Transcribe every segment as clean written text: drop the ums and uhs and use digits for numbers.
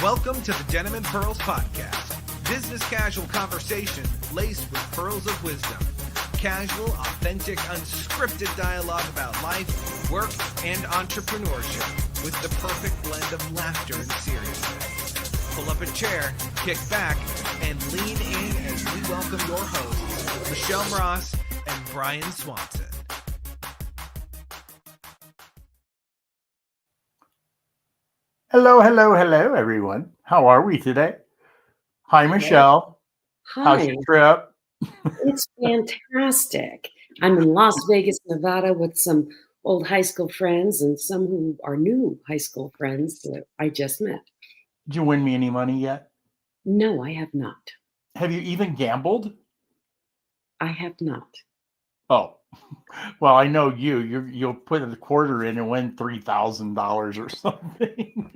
Welcome to the Denim and Pearls podcast. Business casual conversation laced with pearls of wisdom. Casual, authentic, unscripted dialogue about life, work, and entrepreneurship with the perfect blend of laughter and seriousness. Pull up a chair, kick back, and lean in as we welcome your hosts, Michelle Ross and Brian Swanson. Hello, everyone. How are we today? Hi, Michelle. Hi. How's your trip? It's fantastic. I'm in Las Vegas, Nevada with some old high school friends and some who are new high school friends that I just met. Did you win me any money yet? No, I have not. Have you even gambled? I have not. Oh, well, I know you'll put a quarter in and win $3,000 or something.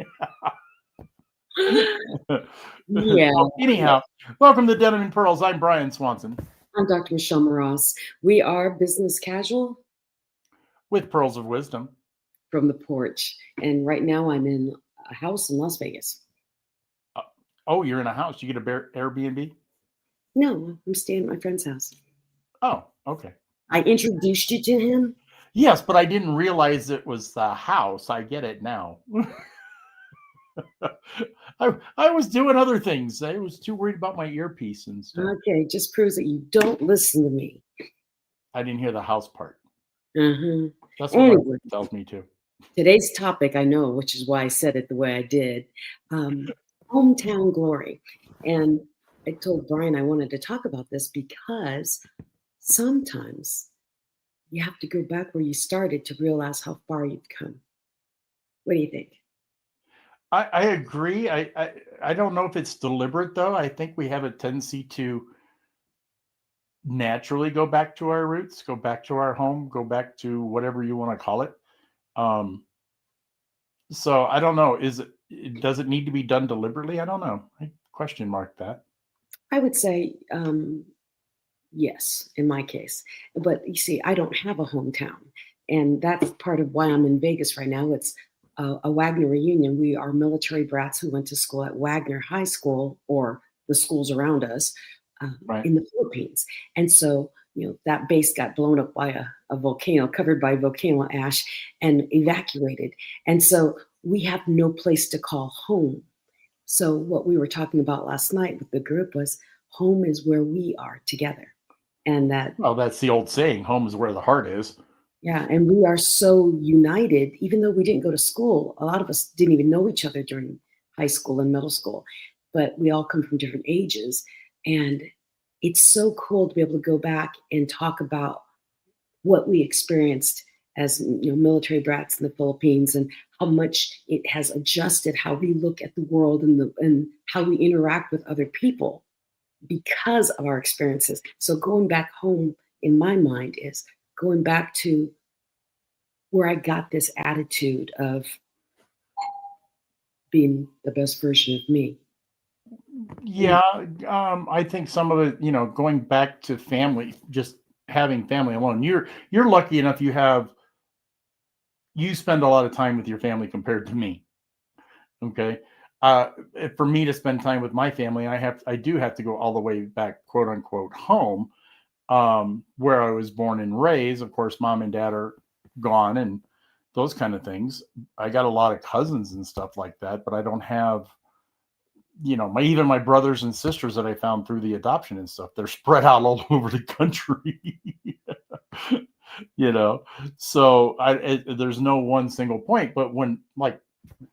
Yeah. Well, anyhow, welcome to Denim and Pearls. I'm Brian Swanson. I'm Dr. Michelle Ross. We are business casual with Pearls of Wisdom from the porch. And right now I'm in a house in Las Vegas. Oh, you're in a house. You get a Airbnb? No, I'm staying at my friend's house. Oh, okay. I introduced you to him? Yes, but I didn't realize it was the house. I get it now. I was doing other things. I was too worried about my earpiece and stuff. Okay, just proves that you don't listen to me. I didn't hear the house part. Uh-huh. That's what anyway, it tells me too. Today's topic, I know, which is why I said it the way I did, hometown glory. And I told Brian I wanted to talk about this because sometimes you have to go back where you started to realize how far you've come. What do you think? I agree. I don't know if it's deliberate, though. I think we have a tendency to naturally go back to our roots, go back to our home, go back to whatever you want to call it. So I don't know. Does it need to be done deliberately? I don't know. I question mark that. I would say yes, in my case. But you see, I don't have a hometown. And that's part of why I'm in Vegas right now. It's a Wagner reunion. We are military brats who went to school at Wagner High School, or the schools around us, right. in the Philippines. And so, that base got blown up by a volcano, covered by volcano ash, and evacuated. And so we have no place to call home. So what we were talking about last night with the group was home is where we are together. And that's the old saying, home is where the heart is. Yeah, and we are so united, even though we didn't go to school. A lot of us didn't even know each other during high school and middle school, but we all come from different ages. And it's so cool to be able to go back and talk about what we experienced as military brats in the Philippines, and how much it has adjusted how we look at the world and how we interact with other people because of our experiences. So going back home, in my mind, is going back to where I got this attitude of being the best version of me. Yeah, I think some of it, going back to family, just having family alone. You're lucky enough you spend a lot of time with your family compared to me. Okay. For me to spend time with my family, I do have to go all the way back, quote unquote, home, where I was born and raised. Of course, mom and dad are gone and those kind of things. I got a lot of cousins and stuff like that, but I don't have, even my brothers and sisters that I found through the adoption and stuff, they're spread out all over the country, so there's no one single point. But when, like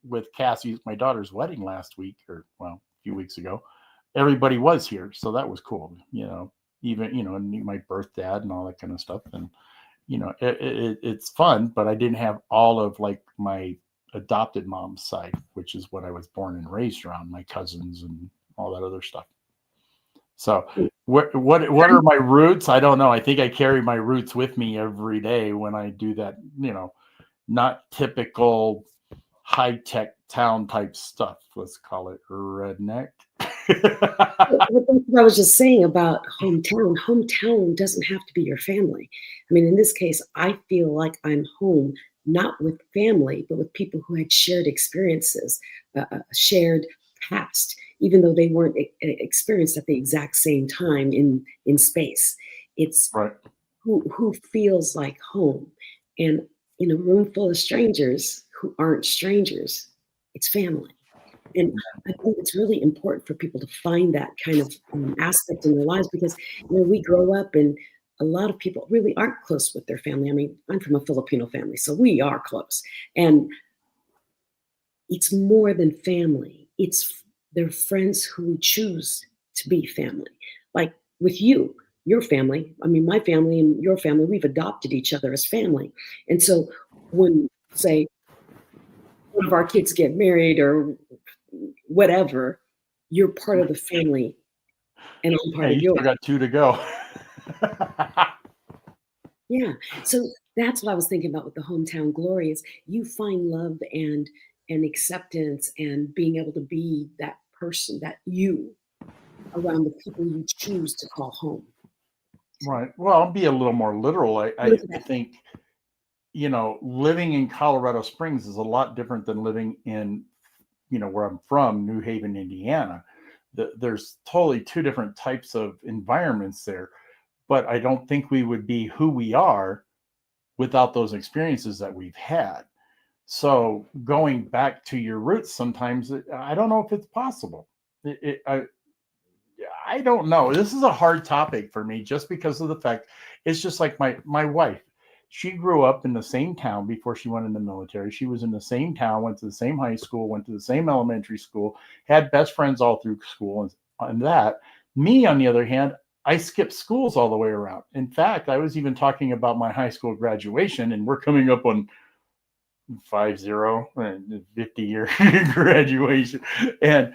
with Cassie's, my daughter's wedding last week, a few weeks ago, everybody was here. So that was cool, even, and my birth dad and all that kind of stuff. And, it's fun, but I didn't have all of like my adopted mom's side, which is what I was born and raised around, my cousins and all that other stuff. So what are my roots? I don't know. I think I carry my roots with me every day when I do that, not typical high-tech town type stuff. Let's call it redneck. What I was just saying about hometown doesn't have to be your family. I mean, in this case, I feel like I'm home, not with family, but with people who had shared experiences, shared past, even though they weren't experienced at the exact same time in space. It's Right. who feels like home. And in a room full of strangers who aren't strangers, it's family. And I think it's really important for people to find that kind of aspect in their lives, because we grow up and a lot of people really aren't close with their family. I mean, I'm from a Filipino family, so we are close. And it's more than family. It's their friends who we choose to be family. Like with you, your family, I mean, my family and your family, we've adopted each other as family. And so when, say, one of our kids get married or whatever, you're part of the family and I'm part Hey, of you yours. still got 2 to go. Yeah. So that's what I was thinking about with the hometown glory is you find love and acceptance and being able to be that person, that you around the people you choose to call home. Right. Well, I'll be a little more literal. Look at I that. think, living in Colorado Springs is a lot different than living in, where I'm from, New Haven, Indiana. There's totally two different types of environments there, but I don't think we would be who we are without those experiences that we've had. So going back to your roots, sometimes I don't know if it's possible. I don't know. This is a hard topic for me just because of the fact it's just like my wife. She grew up in the same town before she went in the military. She was in the same town, went to the same high school, went to the same elementary school, had best friends all through school and that. Me, on the other hand, I skipped schools all the way around. In fact, I was even talking about my high school graduation, and we're coming up on 50-year graduation. And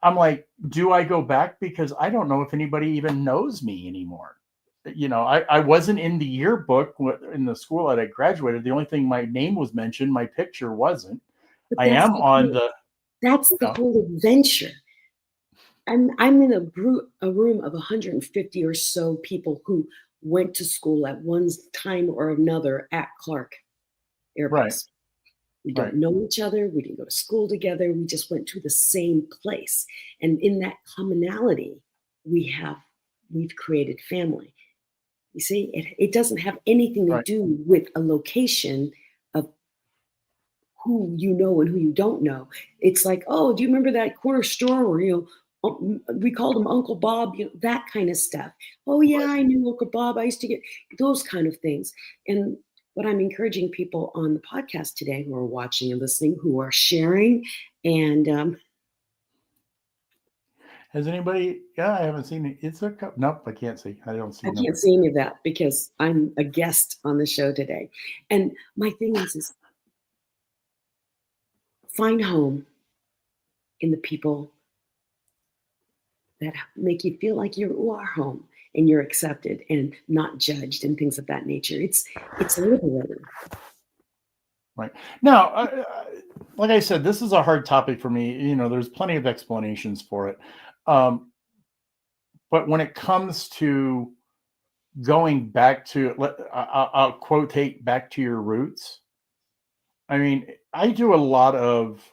I'm like, do I go back? Because I don't know if anybody even knows me anymore. I wasn't in the yearbook in the school that I graduated. The only thing my name was mentioned, my picture wasn't. But I am on the, that's the whole adventure. I'm in a room of 150 or so people who went to school at one time or another at Clark Air right, Base. We right, don't know each other. We didn't go to school together. We just went to the same place. And in that commonality, we've created family. You see, it doesn't have anything to right, do with a location of who you know and who you don't know. It's like, oh, do you remember that corner store where we called him Uncle Bob, that kind of stuff. Oh yeah, right. I knew Uncle Bob. I used to get those kind of things. And what I'm encouraging people on the podcast today who are watching and listening, who are sharing, and Has anybody? Yeah, I haven't seen it. It's a couple. Nope, I can't see. I don't see I them. can't see any of that because I'm a guest on the show today. And my thing is find home in the people that make you feel like you are home and you're accepted and not judged and things of that nature. It's liberating. Right. Now, like I said, this is a hard topic for me. There's plenty of explanations for it. But when it comes to going back to, I'll quotate back to your roots. I mean, I do a lot of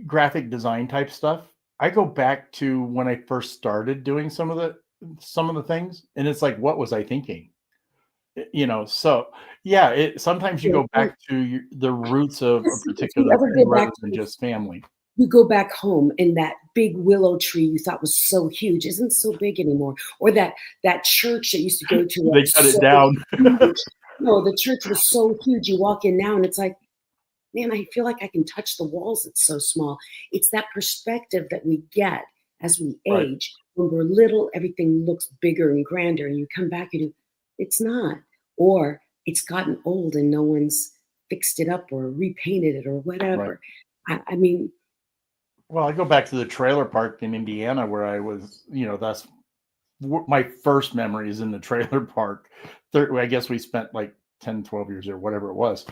graphic design type stuff. I go back to when I first started doing some of the things, and it's like, what was I thinking? So yeah, sometimes you go back to the roots of a If you particular ever thing go back rather to than just family. you go back home and that big willow tree you thought was so huge isn't so big anymore, or that church that you used to go to that They was cut it so down. huge. No, the church was so huge. You walk in now and it's like, man, I feel like I can touch the walls. It's so small. It's that perspective that we get as we Right, age. When we're little, everything looks bigger and grander, and you come back and it's not, or it's gotten old and no one's fixed it up or repainted it or right. whatever. I mean, Well, I go back to the trailer park in Indiana where I was, that's my first memories in the trailer park. I guess we spent like 10, 12 years or whatever it was.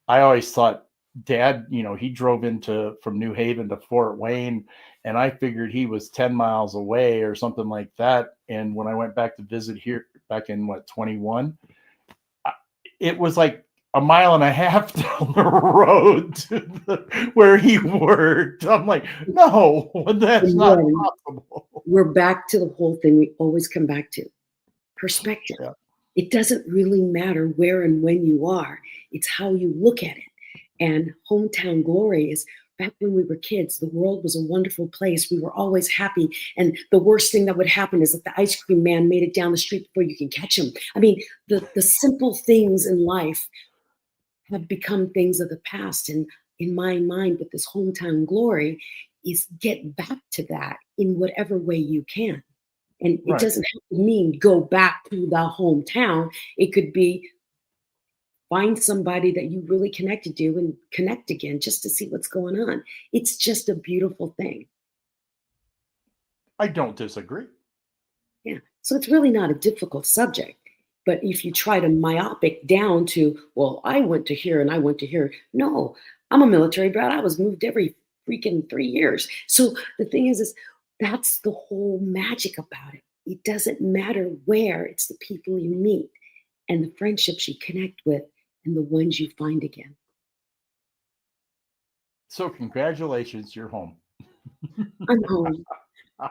I always thought Dad, he drove from New Haven to Fort Wayne, and I figured he was 10 miles away or something like that. And when I went back to visit here back in 21, it was like a mile and a half down the road to where he worked. I'm like, no, that's And not then possible. we're back to the whole thing we always come back to, perspective. Yeah. It doesn't really matter where and when you are. It's how you look at it. And hometown glory is back when we were kids, the world was a wonderful place. We were always happy. And the worst thing that would happen is that the ice cream man made it down the street before you can catch him. I mean, the simple things in life have become things of the past. And in my mind, with this hometown glory, is get back to that in whatever way you can. And it Right. doesn't have to mean go back to the hometown. It could be find somebody that you really connected to and connect again just to see what's going on. It's just a beautiful thing. I don't disagree. Yeah. So it's really not a difficult subject. But if you try to myopic down to, well, I went to here and I went to here. No, I'm a military brat. I was moved every freaking 3 years. So the thing is that's the whole magic about it. It doesn't matter where, it's the people you meet and the friendships you connect with and the ones you find again. So congratulations, you're home. I'm home.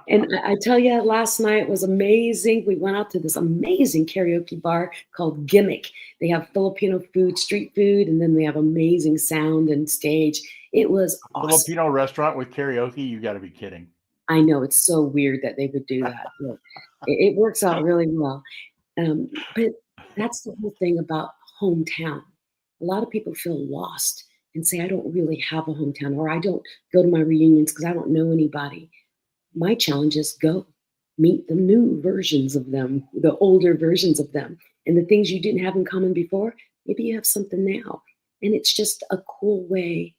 And I tell you, last night was amazing. We went out to this amazing karaoke bar called Gimmick. They have Filipino food, street food, and then they have amazing sound and stage. It was awesome. Filipino restaurant with karaoke? You got to be kidding. I know, it's so weird that they would do that. But it works out really well. But that's the whole thing about hometown. A lot of people feel lost and say, I don't really have a hometown, or I don't go to my reunions because I don't know anybody. My challenge is go meet the new versions of them, the older versions of them, and the things you didn't have in common before, maybe you have something now. And it's just a cool way.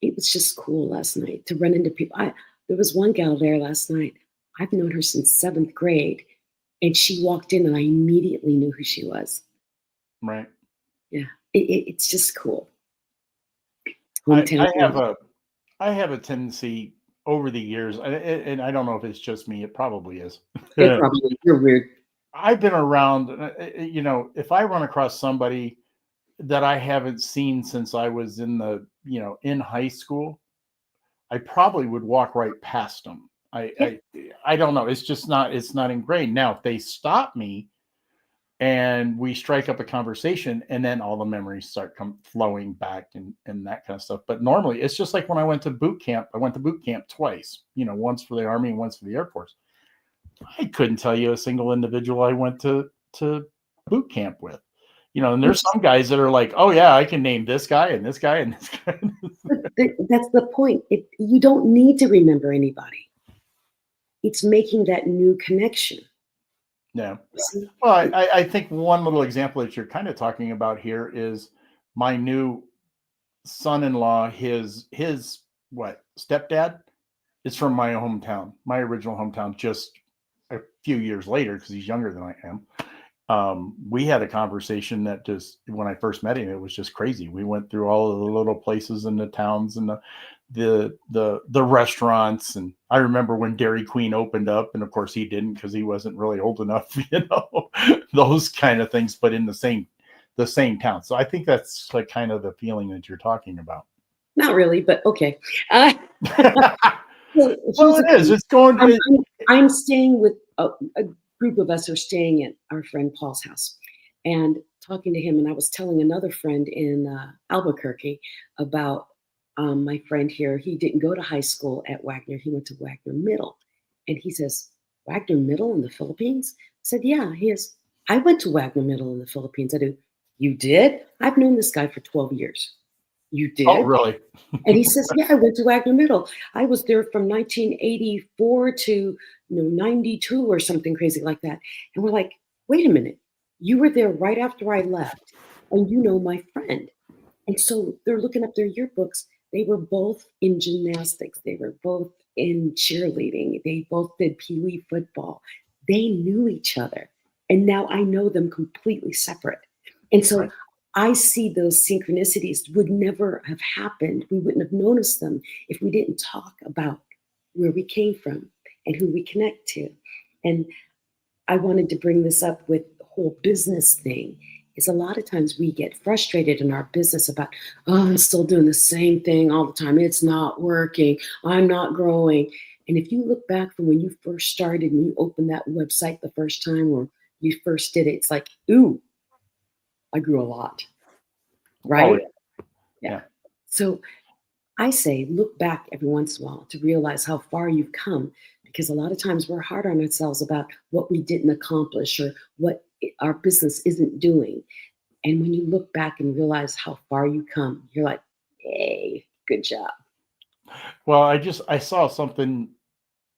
It was just cool last night to run into people. There was one gal there last night. I've known her since 7th grade, and she walked in and I immediately knew who she was. Right. Yeah, it's just cool. I have a tendency over the years, and I don't know if it's just me, it probably is. You're weird. I've been around, if I run across somebody that I haven't seen since I was in in high school, I probably would walk right past them. I don't know. It's not ingrained. Now, if they stop me and we strike up a conversation, and then all the memories start flowing back and that kind of stuff. But normally it's just like when I went to boot camp. I went to boot camp twice, once for the Army and once for the Air Force. I couldn't tell you a single individual I went to boot camp with. And there's some guys that are like, oh yeah, I can name this guy and this guy and this guy. That's the point. You don't need to remember anybody. It's making that new connection. Yeah. Well, I think one little example that you're kind of talking about here is my new son-in-law, his stepdad is from my hometown, my original hometown, just a few years later, because he's younger than I am. We had a conversation that just, when I first met him, it was just crazy. We went through all of the little places in the towns and the restaurants. And I remember when Dairy Queen opened up, and of course he didn't, because he wasn't really old enough, those kind of things, but in the same town. So I think that's like kind of the feeling that you're talking about. Not really, but okay. Well, it is. It's going to. I'm staying with a group of us are staying at our friend Paul's house and talking to him. And I was telling another friend in Albuquerque about my friend here. He didn't go to high school at Wagner. He went to Wagner Middle. And he says, Wagner Middle in the Philippines? I said, yeah, he is. I went to Wagner Middle in the Philippines. I do. You did? I've known this guy for 12 years. You did? Oh, really? And he says, yeah, I went to Wagner Middle. I was there from 1984 to 92 or something crazy like that. And we're like, wait a minute. You were there right after I left, and you know my friend. And so they're looking up their yearbooks. They were both in gymnastics. They were both in cheerleading. They both did Pee-wee football. They knew each other. And now I know them completely separate. And so I see those synchronicities would never have happened. We wouldn't have noticed them if we didn't talk about where we came from and who we connect to. And I wanted to bring this up with the whole business thing. is a lot of times we get frustrated in our business about, oh, I'm still doing the same thing all the time. It's not working. I'm not growing. And if you look back from when you first started and you opened that website the first time or you first did it, it's like, ooh, I grew a lot. Right? Oh, yeah. So I say look back every once in a while to realize how far you've come, because a lot of times we're hard on ourselves about what we didn't accomplish or what our business isn't doing. And when you look back and realize how far you come, you're like, hey, good job. Well, I saw something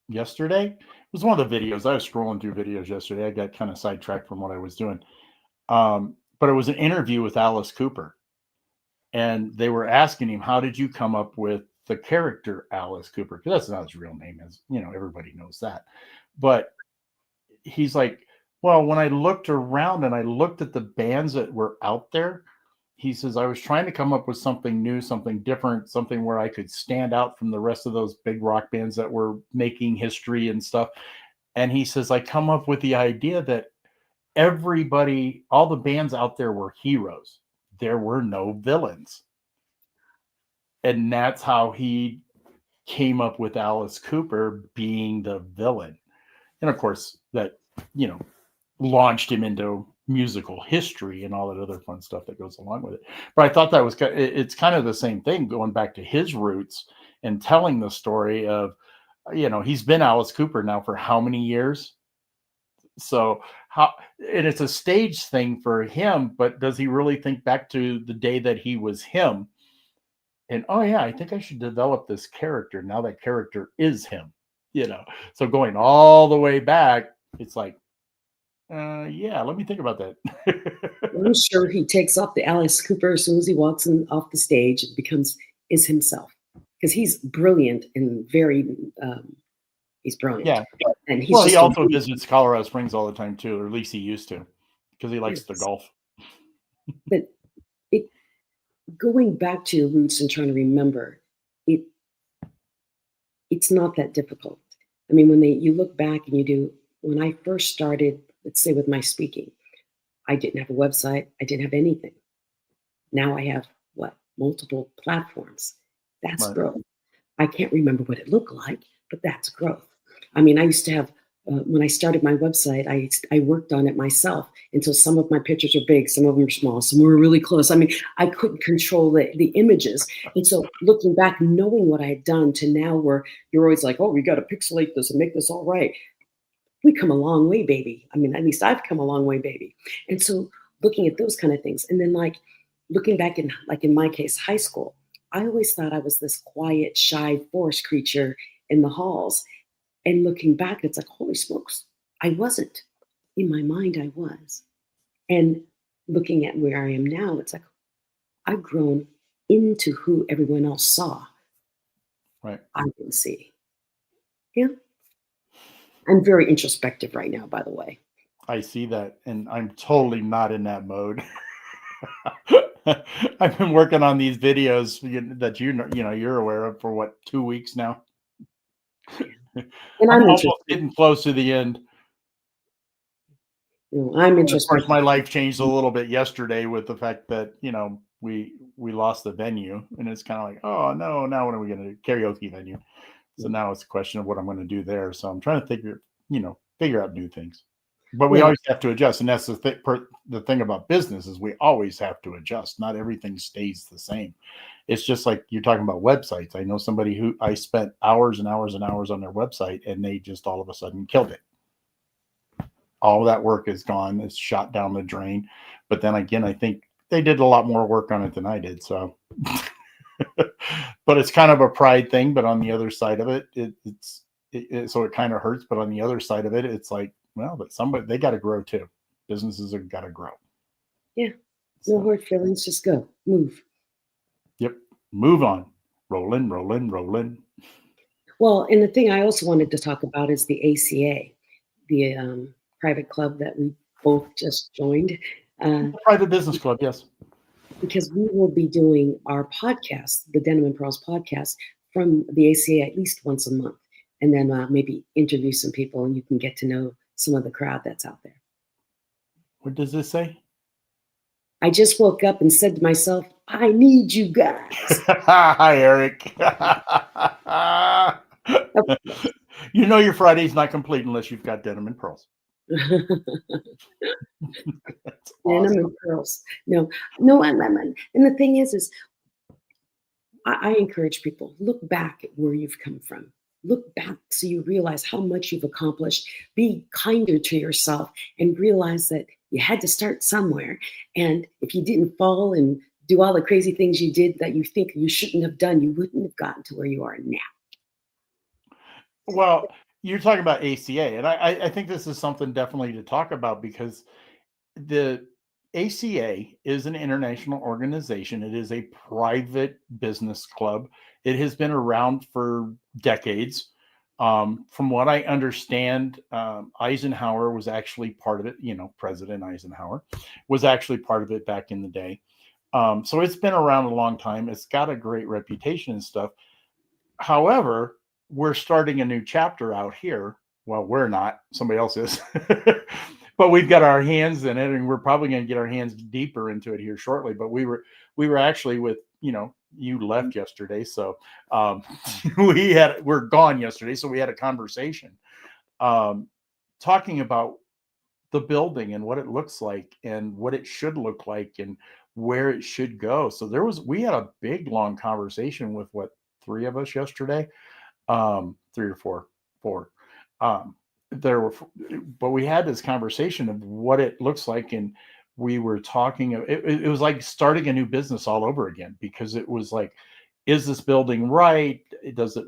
yesterday. It was one of the videos. I was scrolling through videos yesterday. I got kind of sidetracked from what I was doing. But it was an interview with Alice Cooper. And they were asking him, how did you come up with the character Alice Cooper? Because that's not his real name, as you know, everybody knows that. But he's like, well, when I looked around and I looked at the bands that were out there, he says, I was trying to come up with something new, something different, something where I could stand out from the rest of those big rock bands that were making history and stuff. And he says, I come up with the idea that everybody, all the bands out there were heroes. There were no villains. And that's how he came up with Alice Cooper being the villain. And of course, that, you know, launched him into musical history and all that other fun stuff that goes along with it. But I thought that was, it's kind of the same thing going back to his roots and telling the story of, you know, he's been Alice Cooper now for how many years? So how, and it's a stage thing for him, but does he really think back to the day that he was him? And oh yeah, I think I should develop this character. Now that character is him, you know. So going all the way back, it's like, yeah, let me think about that. I'm sure he takes off the Alice Cooper as soon as he walks in off the stage and is himself, because he's brilliant and very he's brilliant. Yeah. And he's Well, he just also visits Colorado Springs all the time too, or at least he used to, because he likes the yes. golf. But it, going back to your roots and trying to remember it, it's not that difficult. I mean, when you look back and you do, when I first started, let's say with my speaking, I didn't have a website, I didn't have anything. Now I have what? Multiple platforms. That's Right. growth. I can't remember what it looked like, but that's growth. I mean, I used to have, when I started my website, I worked on it myself until some of my pictures are big, some of them are small, some were really close. I mean, I couldn't control the images. And so looking back, knowing what I had done to now where you're always like, oh, we got to pixelate this and make this all right. We come a long way, baby. I mean, at least I've come a long way, baby. And so looking at those kind of things. And then like looking back in, like in my case, high school, I always thought I was this quiet, shy forest creature in the halls. And looking back, it's like, holy smokes, I wasn't. In my mind, I was. And looking at where I am now, it's like, I've grown into who everyone else saw. Right. I didn't see. Yeah. I'm very introspective right now, by the way. I see that, and I'm totally not in that mode. I've been working on these videos that you're aware of for what, 2 weeks now. And I'm I'm almost getting close to the end. I'm And of course, introspective. my life changed a little bit yesterday with the fact that we lost the venue, and it's kind of like, oh no, now what are we going to do? Karaoke venue. So now it's a question of what I'm going to do there. So I'm trying to figure out new things. But we always have to adjust, and that's the thing about business is we always have to adjust. Not everything stays the same. It's just like you're talking about websites. I know somebody who I spent hours and hours and hours on their website, and they just all of a sudden killed it. All of that work is gone. It's shot down the drain. But then again, I think they did a lot more work on it than I did. So, but it's kind of a pride thing. But on the other side of it, so it kind of hurts. But on the other side of it, it's like, well, but they got to grow too. Businesses have got to grow. Yeah. No hard feelings. Just go. Move. Yep. Move on. Rolling, rolling, rolling. Well, and the thing I also wanted to talk about is the ACA, the private club that we both just joined. Private business club, yes. Because we will be doing our podcast, the Denim and Pearls podcast, from the ACA at least once a month. And then maybe interview some people and you can get to know some of the crowd that's out there. What does this say? I just woke up and said to myself, I need you guys. Hi, Eric. You know your Friday's not complete unless you've got Denim and Pearls. That's Denim awesome. and Pearls. No, and the thing is I encourage people, look back at where you've come from. Look back so you realize how much you've accomplished. Be kinder to yourself and realize that you had to start somewhere. And if you didn't fall and do all the crazy things you did that you think you shouldn't have done, you wouldn't have gotten to where you are now. Well, you're talking about ACA, and I think this is something definitely to talk about because the ACA is an international organization. It is a private business club. It has been around for decades. From what I understand, Eisenhower was actually part of it. You know, President Eisenhower was actually part of it back in the day. So it's been around a long time. It's got a great reputation and stuff. However, we're starting a new chapter out here. Well, we're not. Somebody else is. But we've got our hands in it, and we're probably going to get our hands deeper into it here shortly. But we were actually with, you know, you left yesterday, so we're gone yesterday, so we had a conversation talking about the building and what it looks like and what it should look like and where it should go. So we had a big long conversation with what, three of us yesterday, three or four. But we had this conversation of what it looks like, and we were talking. It was like starting a new business all over again because it was like, is this building right? Does it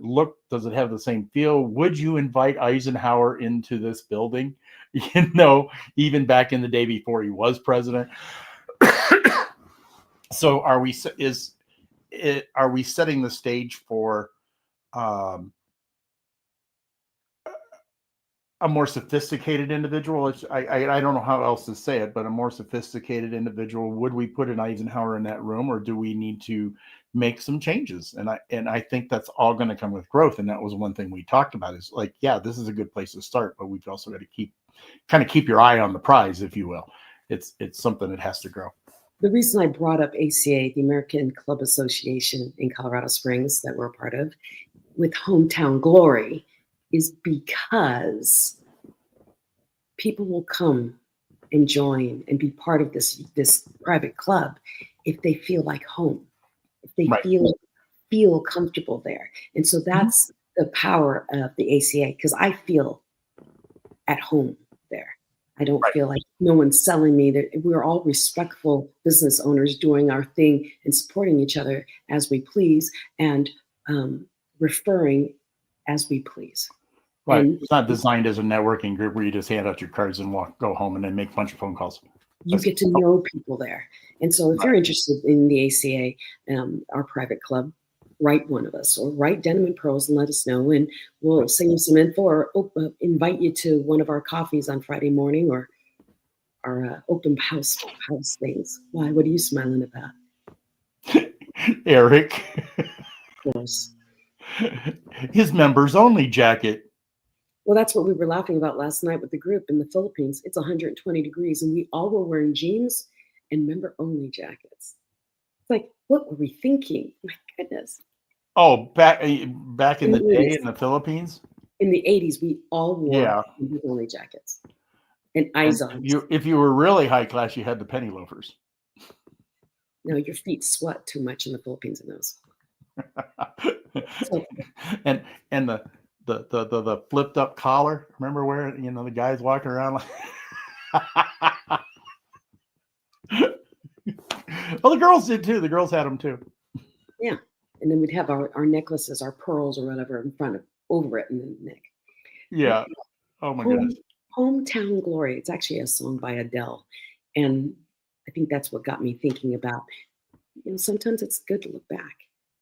have the same feel? Would you invite Eisenhower into this building? You know, even back in the day before he was president. So are we setting the stage for a more sophisticated individual? I don't know how else to say it, but a more sophisticated individual. Would we put an Eisenhower in that room, or do we need to make some changes? And I think that's all going to come with growth. And that was one thing we talked about is like, yeah, this is a good place to start, but we've also got to keep your eye on the prize, if you will. It's something that has to grow. The reason I brought up ACA, the American Club Association in Colorado Springs that we're a part of, with Hometown Glory, is because people will come and join and be part of this private club if they feel like home, if they feel comfortable there. And so that's the power of the ACA, because I feel at home there. I don't feel like no one's selling me. We're all respectful business owners doing our thing and supporting each other as we please and referring as we please. Right. And it's not designed as a networking group where you just hand out your cards and go home and then make a bunch of phone calls. You get to know people there. And so if you're interested in the ACA, our private club, write one of us or write Denim and Pearls and let us know. And we'll send you some info or invite you to one of our coffees on Friday morning or our open house things. Why? What are you smiling about? Eric. Of course. His members only jacket. Well, that's what we were laughing about last night with the group in the Philippines. It's 120 degrees and we all were wearing jeans and member only jackets. It's like, what were we thinking? My goodness. Oh, back in the day in the Philippines? In the 80s, we all wore member only jackets and eyes on. If you were really high class, you had the penny loafers. No, your feet sweat too much in the Philippines in those. And the flipped up collar. Remember where the guys walking around like well, the girls did too. The girls had them too. Yeah. And then we'd have our necklaces, our pearls or whatever in front of over it in the neck. Yeah. Oh my goodness. Hometown Glory. It's actually a song by Adele. And I think that's what got me thinking about, sometimes it's good to look back.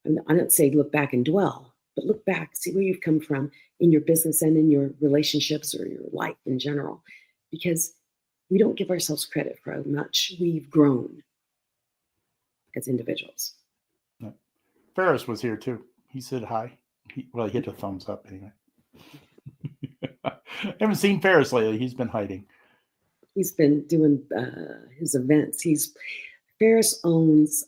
I don't say look back and dwell, but look back, see where you've come from in your business and in your relationships or your life in general, because we don't give ourselves credit for how much we've grown as individuals. Yeah. Ferris was here too. He said hi. He hit a thumbs up anyway. I haven't seen Ferris lately. He's been hiding. He's been doing his events. Ferris owns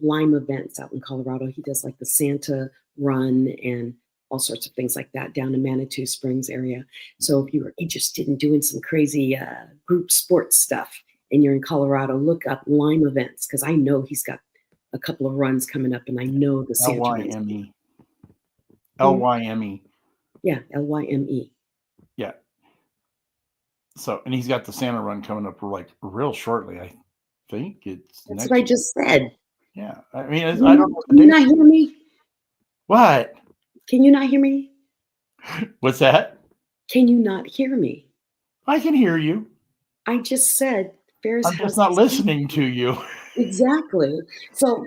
Lime Events out in Colorado. He does like the Santa Run and all sorts of things like that down in Manitou Springs area. So if you are interested in doing some crazy group sports stuff and you're in Colorado, look up Lime Events because I know he's got a couple of runs coming up, and I know the Santa runs. Lyme. Lyme. Yeah, Lyme. Yeah. So, and he's got the Santa run coming up like real shortly. I think it's That's what I just said. Yeah. I mean, I don't know. Can you not hear me? What? Can you not hear me? What's that? Can you not hear me? I can hear you. I just said Ferris. I'm just not listening to you. Exactly. So,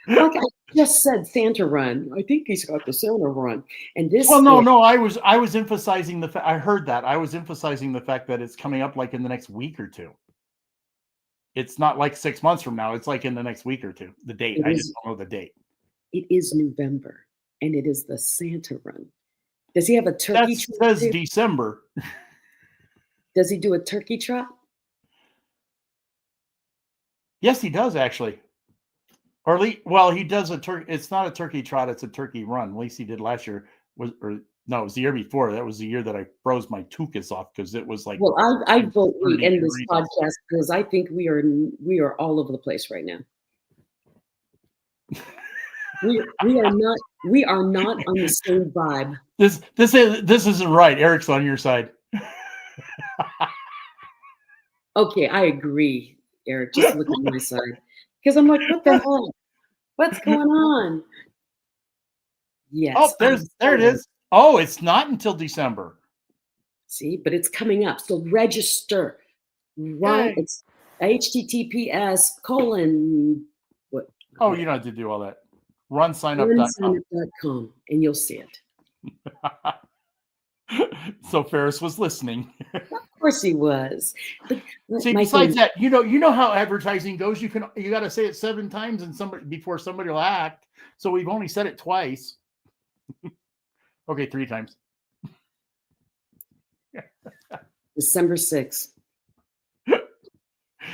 like I just said, Santa run. I think he's got the Santa run, and this. Well, no. I was emphasizing the fact. I heard that. I was emphasizing the fact that it's coming up like in the next week or two. It's not like 6 months from now. It's like in the next week or two. The date. I just don't know the date. It is November, and it is the Santa run. Does he have a turkey? That says December. Does he do a turkey trot? Yes, he does actually. Or at least, well, he does a turkey. It's not a turkey trot; it's a turkey run. At least he did last year. It was the year before. That was the year that I froze my tuchus off because it was like. Well, I vote we end this podcast because I think we are all over the place right now. we are not on the same vibe. This isn't right. Eric's on your side. Okay, I agree, Eric. Just look at my side. Because I'm like, what the hell? What's going on? Yes. Oh, there it is. Oh, it's not until December. See, but it's coming up. So register. Run. It's https:// what? Oh, you don't have to do all that. Runsignup.com. And you'll see it. So Ferris was listening. Of course he was. But see, besides that, you know how advertising goes. You got to say it 7 times before somebody will act. So we've only said it twice. Okay, 3 times. December 6th.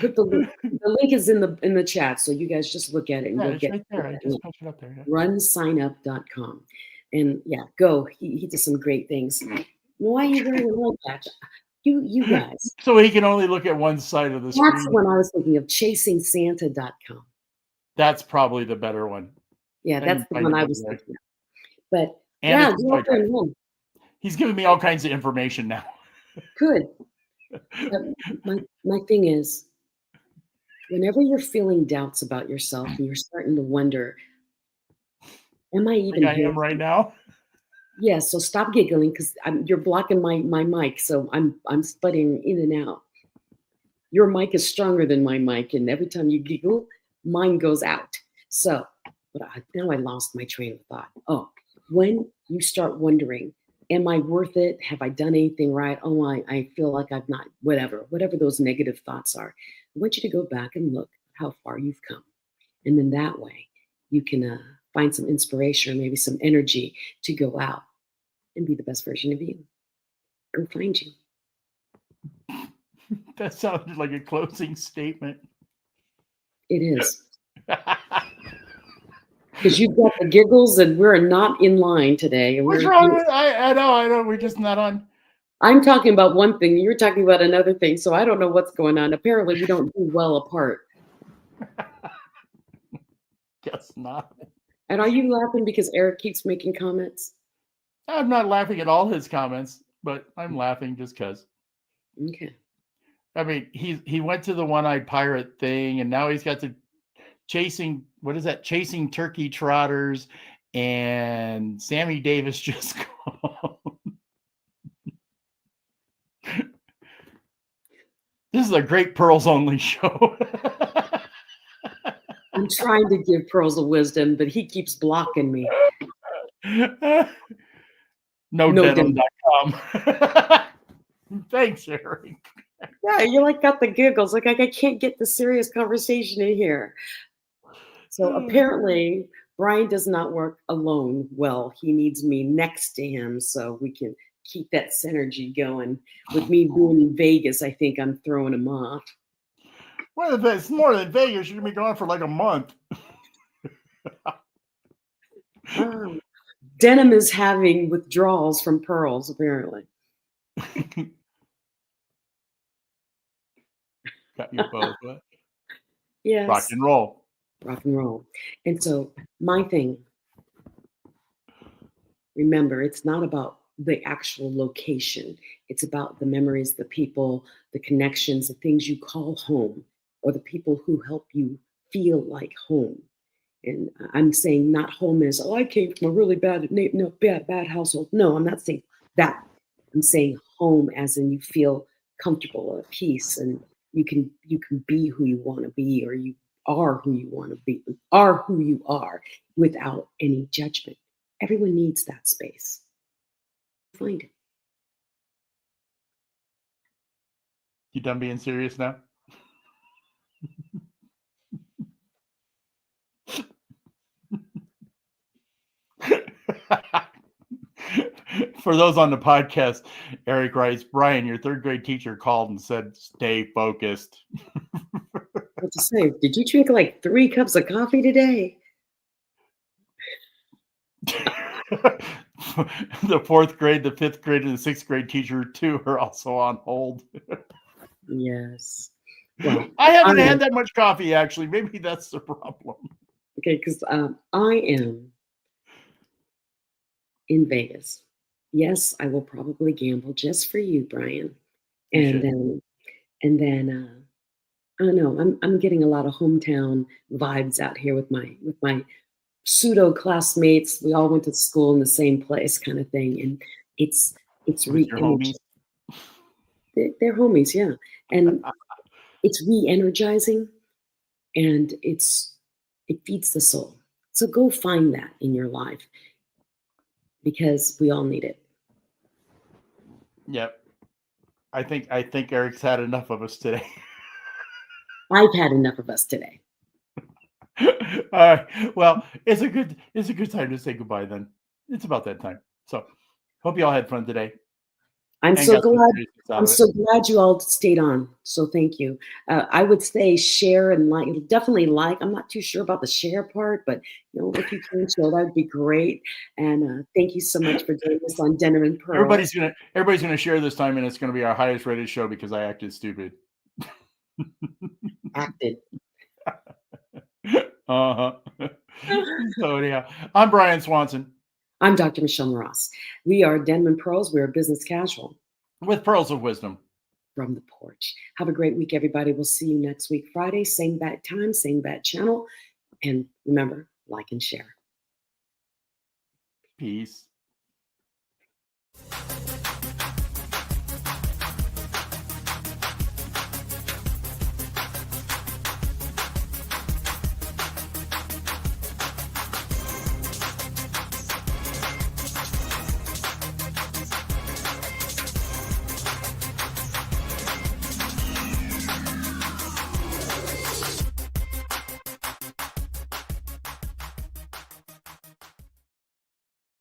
Put the link is in the chat, so you guys just look at it and you'll get right there. I just put it up there. Yeah. Runsignup.com. And yeah, go. He does some great things. Why are you wearing a leg patch? You guys. So he can only look at one side of the screen. That's the one I was thinking of, chasingsanta.com. That's probably the better one. Yeah, that's the one I was thinking of. But and go out there and win. He's giving me all kinds of information now. Good. My thing is, whenever you're feeling doubts about yourself and you're starting to wonder, am I even I am right now? Yeah, so stop giggling because you're blocking my mic, so I'm sputtering in and out. Your mic is stronger than my mic, and every time you giggle, mine goes out. So, but now I lost my train of thought. Oh, when you start wondering, am I worth it? Have I done anything right? Oh, I feel like I've not, whatever those negative thoughts are. I want you to go back and look how far you've come. And then that way you can find some inspiration or maybe some energy to go out and be the best version of you. Go find you. That sounded like a closing statement. It is. Because you've got the giggles and we're not in line today. And what's wrong with I know. We're just not on. I'm talking about one thing. You're talking about another thing. So I don't know what's going on. Apparently we don't do well apart. Guess not. And are you laughing because Eric keeps making comments? I'm not laughing at all his comments, but I'm laughing just because. Okay. I mean, he went to the one-eyed pirate thing, and now he's got the chasing turkey trotters, and Sammy Davis just called. This is a great Pearls Only show. I'm trying to give Pearls of Wisdom, but he keeps blocking me. Denim.com. Thanks, Eric. Yeah, you got the giggles. Like I can't get the serious conversation in here. So apparently Brian does not work alone well. He needs me next to him so we can keep that synergy going. With me being in Vegas, I think I'm throwing him off. Well, if it's more than Vegas, you're gonna be gone for like a month. Denim is having withdrawals from pearls, apparently. Got you both. What? Yes. Rock and roll. Rock and roll. And so my thing, remember, it's not about the actual location. It's about the memories, the people, the connections, the things you call home, or the people who help you feel like home. And I'm saying not home as, oh, I came from a really bad household. No, I'm not saying that. I'm saying home as in you feel comfortable, at peace, and you can be who you want to be, or you are who you want to be, are who you are without any judgment. Everyone needs that space. Find it. You done being serious now? For those on the podcast, Eric writes, Brian, your third grade teacher called and said, stay focused. What to say? Did you drink like 3 cups of coffee today? The 4th grade, the 5th grade, and the 6th grade teacher, too, are also on hold. Yes. Well, I haven't had that much coffee, actually. Maybe that's the problem. Okay, because I am in Vegas. Yes, I will probably gamble just for you, Brian. And then I don't know. I'm getting a lot of hometown vibes out here with my pseudo classmates. We all went to school in the same place, kind of thing. And it's With your homies? They're homies, yeah. And it's re-energizing, and it feeds the soul. So go find that in your life, because we all need it. Yep. I think Eric's had enough of us today. I've had enough of us today. All right. Well, it's a good time to say goodbye then. It's about that time. So hope you all had fun today. I'm so glad you all stayed on. So thank you. I would say share and like, definitely like. I'm not too sure about the share part, but if you can share, that would be great. And thank you so much for doing this on Denim and Pearls. Everybody's gonna share this time, and it's gonna be our highest rated show because I acted stupid. Acted. So anyhow, I'm Brian Swanson. I'm Dr. Michelle Ross. We are Denim and Pearls. We're business casual. With pearls of wisdom. From the porch. Have a great week, everybody. We'll see you next week, Friday. Same bad time, same bad channel. And remember, like and share. Peace.